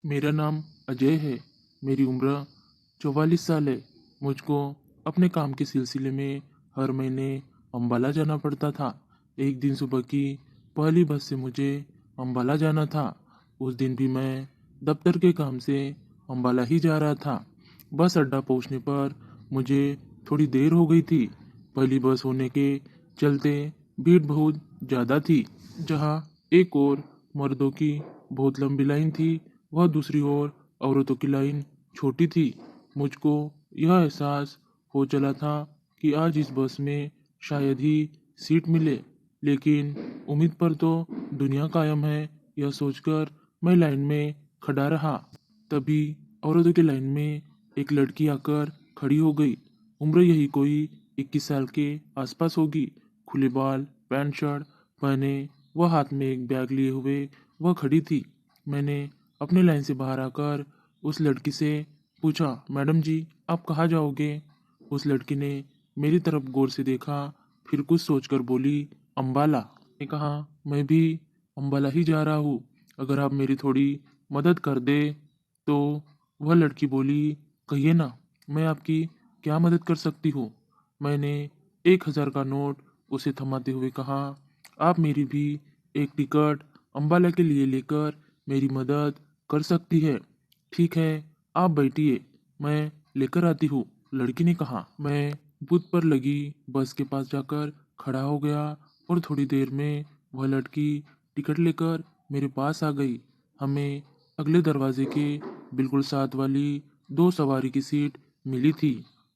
मेरा नाम अजय है। मेरी उम्र 44 साल है। मुझको अपने काम के सिलसिले में हर महीने अम्बाला जाना पड़ता था। एक दिन सुबह की पहली बस से मुझे अम्बाला जाना था। उस दिन भी मैं दफ्तर के काम से अम्बाला ही जा रहा था। बस अड्डा पहुंचने पर मुझे थोड़ी देर हो गई थी। पहली बस होने के चलते भीड़ बहुत ज़्यादा थी। जहां एक और मर्दों की बहुत लंबी लाइन थी, वह दूसरी ओर औरतों की लाइन छोटी थी। मुझको यह एहसास हो चला था कि आज इस बस में शायद ही सीट मिले, लेकिन उम्मीद पर तो दुनिया कायम है। यह सोचकर मैं लाइन में खड़ा रहा। तभी औरतों की लाइन में एक लड़की आकर खड़ी हो गई। उम्र यही कोई 21 साल के आसपास होगी। खुले बाल, पैंट शर्ट पहने, वह हाथ में एक बैग लिए हुए वह खड़ी थी। मैंने अपने लाइन से बाहर आकर उस लड़की से पूछा, मैडम जी, आप कहाँ जाओगे? उस लड़की ने मेरी तरफ गौर से देखा, फिर कुछ सोचकर बोली, अम्बाला। मैंने कहा, मैं भी अम्बाला ही जा रहा हूँ। अगर आप मेरी थोड़ी मदद कर दे तो। वह लड़की बोली, कहिए ना, मैं आपकी क्या मदद कर सकती हूँ? मैंने 1,000 का नोट उसे थमाते हुए कहा, आप मेरी भी एक टिकट अम्बाला के लिए लेकर मेरी मदद कर सकती है। ठीक है, आप बैठिए, मैं लेकर आती हूँ, लड़की ने कहा। मैं बूथ पर लगी बस के पास जाकर खड़ा हो गया और थोड़ी देर में वह लड़की टिकट लेकर मेरे पास आ गई। हमें अगले दरवाजे के बिल्कुल साथ वाली 2 सवारी की सीट मिली थी।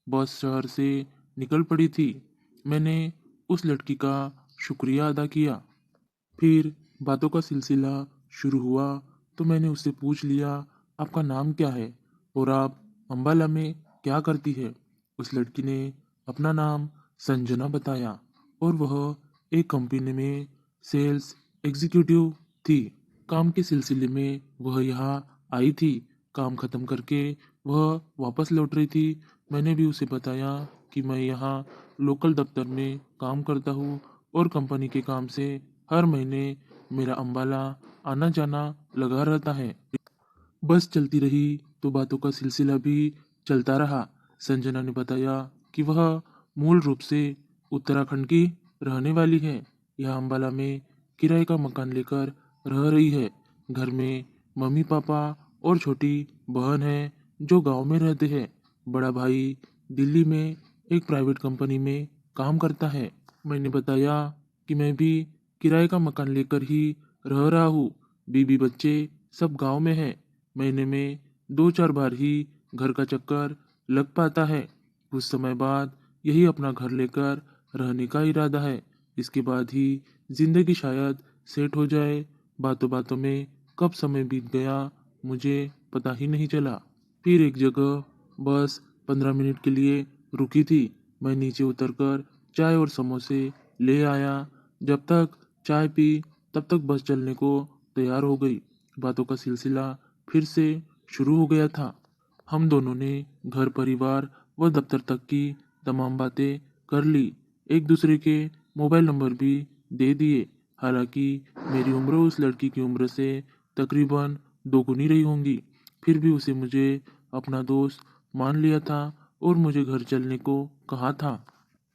बस शहर से निकल पड़ी थी। मैंने उस लड़की का शुक्रिया अदा किया। फिर बातों का सिलसिला शुरू हुआ, तो मैंने उससे पूछ लिया, आपका नाम क्या है और आप अम्बाला में क्या करती है? उस लड़की ने अपना नाम संजना बताया और वह एक कंपनी में सेल्स एग्जीक्यूटिव थी। काम के सिलसिले में वह यहाँ आई थी। काम खत्म करके वह वापस लौट रही थी। मैंने भी उसे बताया कि मैं यहाँ लोकल दफ्तर में काम करता हूँ और कंपनी के काम से हर महीने मेरा अम्बाला आना जाना लगा रहता है। बस चलती रही तो बातों का सिलसिला भी चलता रहा। संजना ने बताया कि वह मूल रूप से उत्तराखंड की रहने वाली है। यह अम्बाला में किराए का मकान लेकर रह रही है। घर में मम्मी पापा और छोटी बहन है जो गांव में रहते हैं। बड़ा भाई दिल्ली में एक प्राइवेट कंपनी में काम करता है। मैंने बताया कि मैं भी किराए का मकान लेकर ही रह रहा हूँ। बीबी बच्चे सब गांव में हैं। महीने में 2-4 बार ही घर का चक्कर लग पाता है। कुछ समय बाद यही अपना घर लेकर रहने का इरादा है। इसके बाद ही जिंदगी शायद सेट हो जाए। बातों बातों में कब समय बीत गया मुझे पता ही नहीं चला। फिर एक जगह बस 15 मिनट के लिए रुकी थी। मैं नीचे उतरकर चाय और समोसे ले आया। जब तक चाय पी तब तक बस चलने को तैयार हो गई। बातों का सिलसिला फिर से शुरू हो गया था। हम दोनों ने घर परिवार व दफ्तर तक की तमाम बातें कर ली। एक दूसरे के मोबाइल नंबर भी दे दिए। हालांकि मेरी उम्र उस लड़की की उम्र से तकरीबन दोगुनी रही होंगी, फिर भी उसे मुझे अपना दोस्त मान लिया था और मुझे घर चलने को कहा था।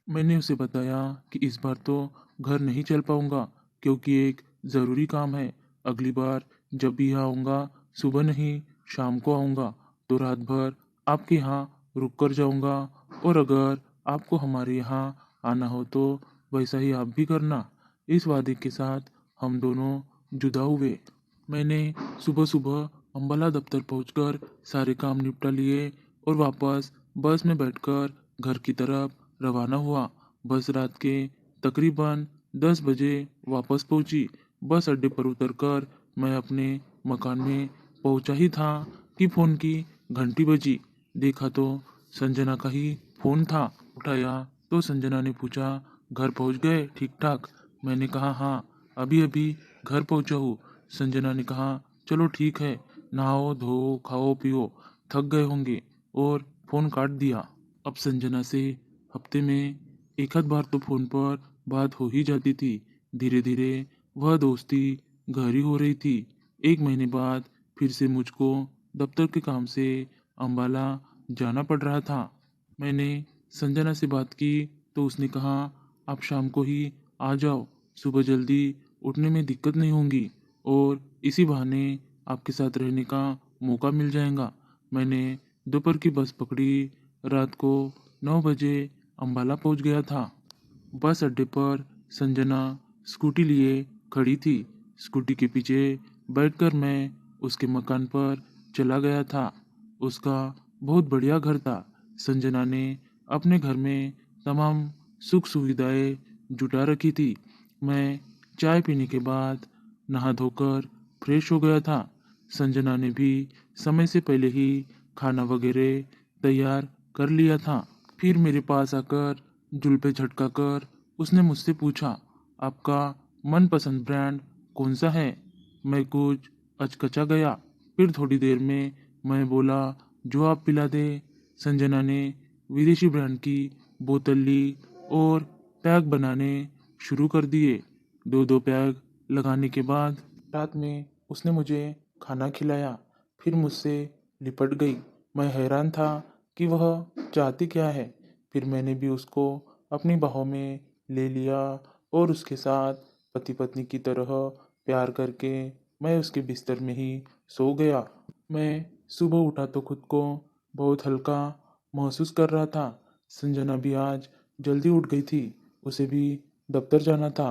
मैंने उसे बताया कि इस बार तो घर नहीं चल पाऊंगा क्योंकि एक ज़रूरी काम है। अगली बार जब भी यहाँ आऊँगा सुबह नहीं शाम को आऊँगा, तो रात भर आपके यहाँ रुक कर जाऊँगा और अगर आपको हमारे यहाँ आना हो तो वैसा ही आप भी करना। इस वादे के साथ हम दोनों जुदा हुए। मैंने सुबह सुबह अम्बाला दफ्तर पहुंचकर सारे काम निपटा लिए और वापस बस में बैठकर घर की तरफ रवाना हुआ। बस रात के तकरीबन 10 बजे वापस पहुंची। बस अड्डे पर उतरकर मैं अपने मकान में पहुंचा ही था कि फ़ोन की घंटी बजी। देखा तो संजना का ही फ़ोन था। उठाया तो संजना ने पूछा, घर पहुंच गए ठीक ठाक? मैंने कहा, हाँ, अभी अभी घर पहुंचा हूँ। संजना ने कहा, चलो ठीक है, नहाओ धो खाओ पियो, थक गए होंगे, और फ़ोन काट दिया। अब संजना से हफ्ते में एक आध बार तो फ़ोन पर बात हो ही जाती थी। धीरे धीरे वह दोस्ती गहरी हो रही थी। एक महीने बाद फिर से मुझको दफ्तर के काम से अम्बाला जाना पड़ रहा था। मैंने संजना से बात की तो उसने कहा, आप शाम को ही आ जाओ, सुबह जल्दी उठने में दिक्कत नहीं होगी और इसी बहाने आपके साथ रहने का मौका मिल जाएगा। मैंने दोपहर की बस पकड़ी, रात को 9 बजे अम्बाला पहुंच गया था। बस अड्डे पर संजना स्कूटी लिए खड़ी थी। स्कूटी के पीछे बैठकर मैं उसके मकान पर चला गया था। उसका बहुत बढ़िया घर था। संजना ने अपने घर में तमाम सुख सुविधाएं जुटा रखी थी। मैं चाय पीने के बाद नहा धोकर फ्रेश हो गया था। संजना ने भी समय से पहले ही खाना वगैरह तैयार कर लिया था। फिर मेरे पास आकर जुल्फे झटकाकर उसने मुझसे पूछा, आपका मनपसंद ब्रांड कौन सा है? मैं कुछ अचकचा गया। फिर थोड़ी देर में मैं बोला, जो आप पिला दे। संजना ने विदेशी ब्रांड की बोतल ली और पैक बनाने शुरू कर दिए। दो दो पैक लगाने के बाद रात में उसने मुझे खाना खिलाया, फिर मुझसे लिपट गई। मैं हैरान था कि वह चाहती क्या है। फिर मैंने भी उसको अपनी बाहों में ले लिया और उसके साथ पति पत्नी की तरह प्यार करके मैं उसके बिस्तर में ही सो गया। मैं सुबह उठा तो खुद को बहुत हल्का महसूस कर रहा था। संजना भी आज जल्दी उठ गई थी, उसे भी दफ्तर जाना था।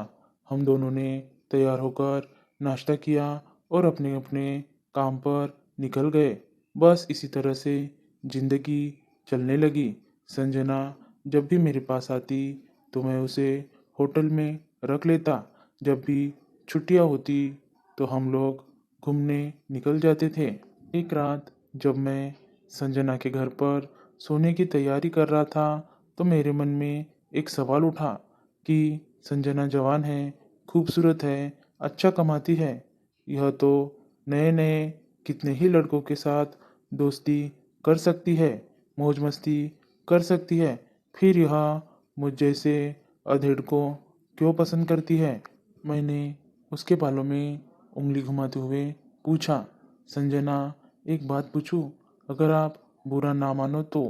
हम दोनों ने तैयार होकर नाश्ता किया और अपने अपने काम पर निकल गए। बस इसी तरह से जिंदगी चलने लगी। संजना जब भी मेरे पास आती तो मैं उसे होटल में रख लेता। जब भी छुट्टियां होती तो हम लोग घूमने निकल जाते थे। एक रात जब मैं संजना के घर पर सोने की तैयारी कर रहा था तो मेरे मन में एक सवाल उठा कि संजना जवान है, खूबसूरत है, अच्छा कमाती है। यह तो नए नए कितने ही लड़कों के साथ दोस्ती कर सकती है, मौज मस्ती कर सकती है, फिर यह मुझ जैसे अधेड़ को क्यों पसंद करती है? मैंने उसके बालों में उंगली घुमाते हुए पूछा, संजना एक बात पूछूं? अगर आप बुरा ना मानो तो।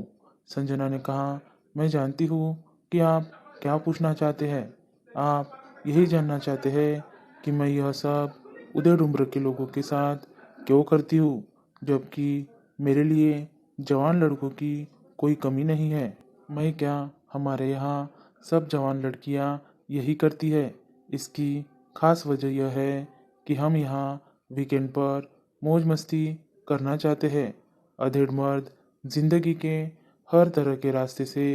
संजना ने कहा, मैं जानती हूँ कि आप क्या पूछना चाहते हैं। आप यही जानना चाहते हैं कि मैं यह सब उधेड़ उम्र के लोगों के साथ क्यों करती हूँ, जबकि मेरे लिए जवान लड़कों की कोई कमी नहीं है। मैं क्या, हमारे यहाँ सब जवान लड़कियाँ यही करती है। इसकी खास वजह यह है कि हम यहाँ वीकेंड पर मौज मस्ती करना चाहते हैं। अधेड़ मर्द जिंदगी के हर तरह के रास्ते से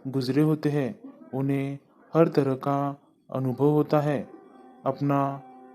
गुजरे होते हैं। उन्हें हर तरह का अनुभव होता है, अपना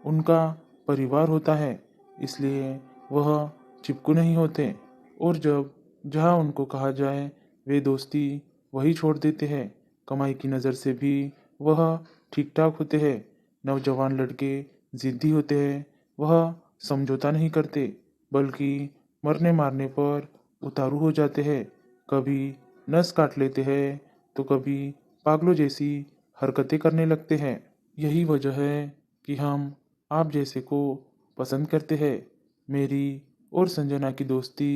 उनका परिवार होता है, इसलिए वह चिपकू नहीं होते। और जब जहाँ उनको कहा जाए वे दोस्ती वही छोड़ देते हैं। कमाई की नज़र से भी वह ठीक ठाक होते हैं। नौजवान लड़के जिद्दी होते हैं, वह समझौता नहीं करते, बल्कि मरने मारने पर उतारू हो जाते हैं। कभी नस काट लेते हैं तो कभी पागलों जैसी हरकतें करने लगते हैं। यही वजह है कि हम आप जैसे को पसंद करते हैं। मेरी और संजना की दोस्ती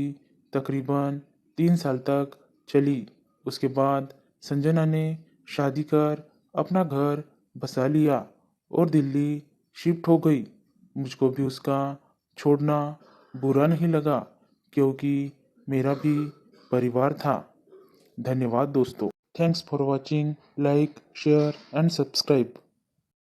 तकरीबन 3 साल तक चली। उसके बाद संजना ने शादी कर अपना घर बसा लिया और दिल्ली शिफ्ट हो गई। मुझको भी उसका छोड़ना बुरा नहीं लगा, क्योंकि मेरा भी परिवार था। धन्यवाद दोस्तों। Thanks for watching. Like, share and subscribe.